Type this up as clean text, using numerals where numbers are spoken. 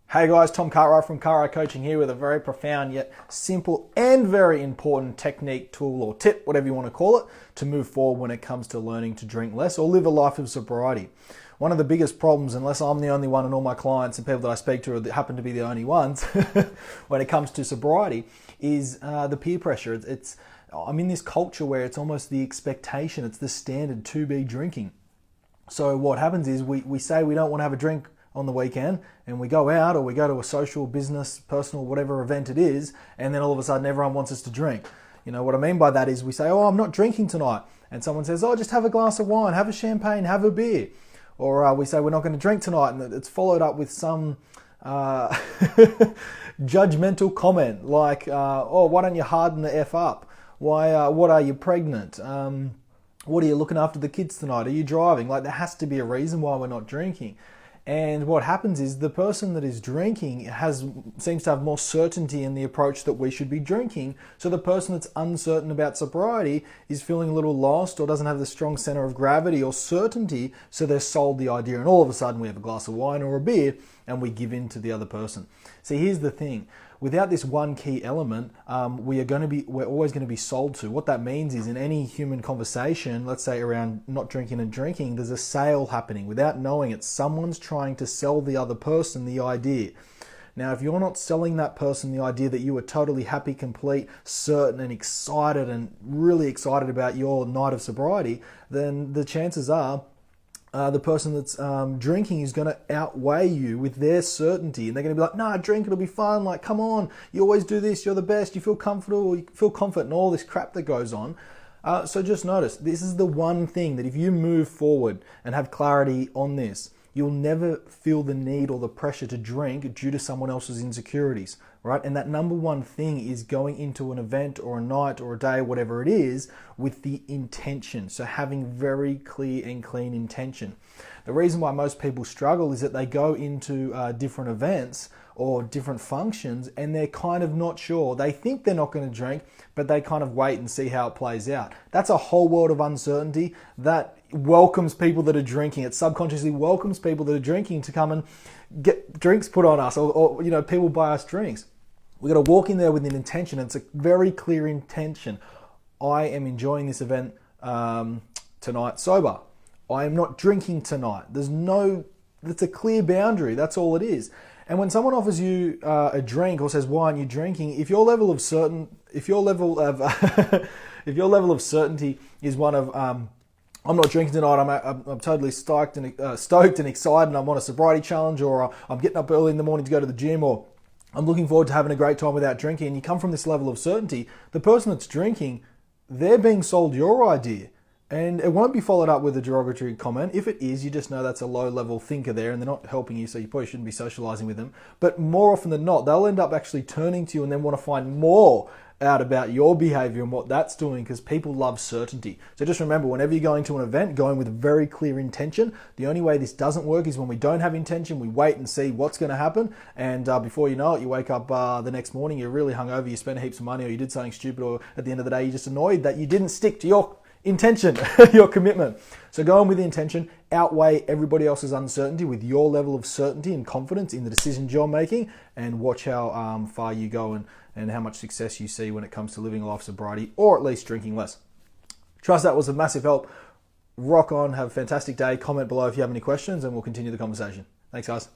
Hey guys, Tom Cartwright from Cartwright Coaching here with a very profound yet simple and very important technique, tool or tip, whatever you want to call it, to move forward when it comes to learning to drink less or live a life of sobriety. One of the biggest problems, unless I'm the only one and all my clients and people that I speak to happen to be the only ones when it comes to sobriety, is the peer pressure. I'm in this culture where it's almost the expectation, it's the standard to be drinking. So what happens is we say we don't want to have a drink on the weekend and we go out or we go to a social, business, personal, whatever event it is, and then all of a sudden everyone wants us to drink. You know what I mean by that is we say, oh, I'm not drinking tonight. And someone says, oh, just have a glass of wine, have a champagne, have a beer. Or we say we're not going to drink tonight, and it's followed up with some judgmental comment like, oh, why don't you harden the F up? Why? What are you, pregnant? What are you looking after the kids tonight? Are you driving? Like, there has to be a reason why we're not drinking. And what happens is the person that is drinking seems to have more certainty in the approach that we should be drinking. So the person that's uncertain about sobriety is feeling a little lost or doesn't have the strong center of gravity or certainty, so they're sold the idea, and all of a sudden we have a glass of wine or a beer and we give in to the other person. See, here's the thing. Without this one key element, we're always going to be sold to. What that means is in any human conversation, let's say around not drinking and drinking, there's a sale happening. Without knowing it, someone's trying to sell the other person the idea. Now, if you're not selling that person the idea that you are totally happy, complete, certain and excited and really excited about your night of sobriety, then the chances are the person that's drinking is going to outweigh you with their certainty, and they're going to be like, nah, drink, it'll be fun, like, come on, you always do this, you're the best, you feel comfortable, you feel confident, and all this crap that goes on. So just notice, this is the one thing that if you move forward and have clarity on this, you'll never feel the need or the pressure to drink due to someone else's insecurities, right? And that number one thing is going into an event or a night or a day, whatever it is, with the intention. So having very clear and clean intention. The reason why most people struggle is that they go into different events or different functions and they're kind of not sure. They think they're not going to drink, but they kind of wait and see how it plays out. That's a whole world of uncertainty that welcomes people that are drinking. It subconsciously welcomes people that are drinking to come and get drinks put on us, or people buy us drinks. We've got to walk in there with an intention. It's a very clear intention. I am enjoying this event tonight sober. I am not drinking tonight. That's a clear boundary. That's all it is. And when someone offers you a drink or says, why aren't you drinking? If your level of certainty is one of, I'm not drinking tonight, I'm totally stoked and excited, and I'm on a sobriety challenge, or I'm getting up early in the morning to go to the gym, or I'm looking forward to having a great time without drinking, and you come from this level of certainty, the person that's drinking, they're being sold your idea. And it won't be followed up with a derogatory comment. If it is, you just know that's a low-level thinker there and they're not helping you, so you probably shouldn't be socializing with them. But more often than not, they'll end up actually turning to you and then want to find more out about your behavior and what that's doing, because people love certainty. So just remember, whenever you're going to an event, going with a very clear intention. The only way this doesn't work is when we don't have intention. We wait and see what's going to happen, and before you know it, you wake up the next morning, you're really hungover, you spent heaps of money, or you did something stupid, or at the end of the day, you're just annoyed that you didn't stick to your intention, your commitment. So go on with the intention, outweigh everybody else's uncertainty with your level of certainty and confidence in the decisions you're making, and watch how far you go and how much success you see when it comes to living a life of sobriety, or at least drinking less. Trust that was a massive help. Rock on, have a fantastic day. Comment below if you have any questions and we'll continue the conversation. Thanks, guys.